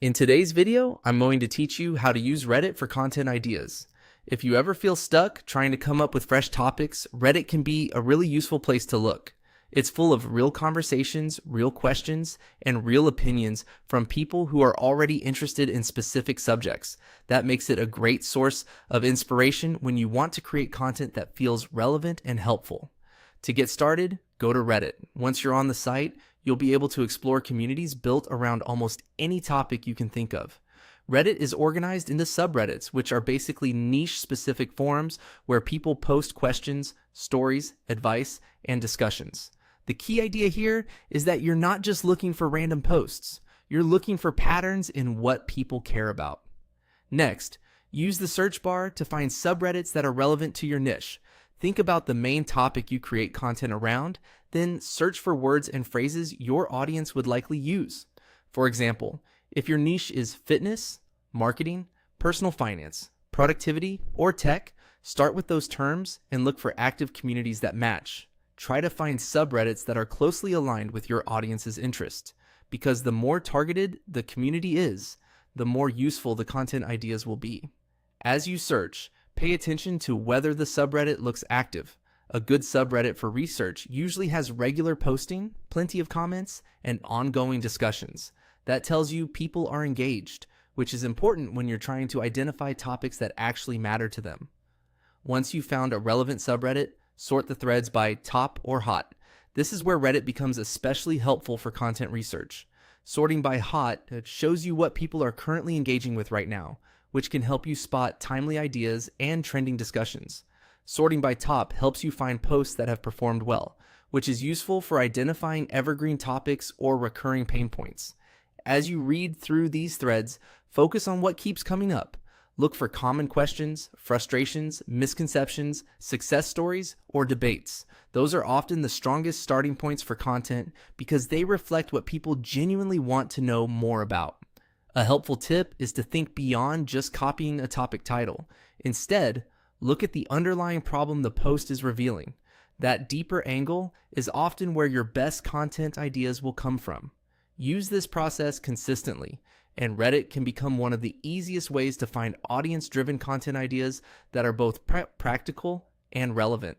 In today's video, I'm going to teach you how to use Reddit for content ideas. If you ever feel stuck trying to come up with fresh topics, Reddit can be a really useful place to look. It's full of real conversations, real questions, and real opinions from people who are already interested in specific subjects. That makes it a great source of inspiration when you want to create content that feels relevant and helpful. To get started, go to Reddit. Once you're on the site, you'll be able to explore communities built around almost any topic you can think of. Reddit is organized into subreddits, which are basically niche-specific forums where people post questions, stories, advice, and discussions. The key idea here is that you're not just looking for random posts. You're looking for patterns in what people care about. Next, use the search bar to find subreddits that are relevant to your niche. Think about the main topic you create content around, then search for words and phrases your audience would likely use. For example, if your niche is fitness, marketing, personal finance, productivity, or tech, start with those terms and look for active communities that match. Try to find subreddits that are closely aligned with your audience's interest, because the more targeted the community is, the more useful the content ideas will be. As you search, pay attention to whether the subreddit looks active. A good subreddit for research usually has regular posting, plenty of comments, and ongoing discussions. That tells you people are engaged, which is important when you're trying to identify topics that actually matter to them. Once you've found a relevant subreddit, sort the threads by top or hot. This is where Reddit becomes especially helpful for content research. Sorting by hot shows you what people are currently engaging with right now, which can help you spot timely ideas and trending discussions. Sorting by top helps you find posts that have performed well, which is useful for identifying evergreen topics or recurring pain points. As you read through these threads, focus on what keeps coming up. Look for common questions, frustrations, misconceptions, success stories, or debates. Those are often the strongest starting points for content because they reflect what people genuinely want to know more about. A helpful tip is to think beyond just copying a topic title. Instead, look at the underlying problem the post is revealing. That deeper angle is often where your best content ideas will come from. Use this process consistently, and Reddit can become one of the easiest ways to find audience-driven content ideas that are both practical and relevant.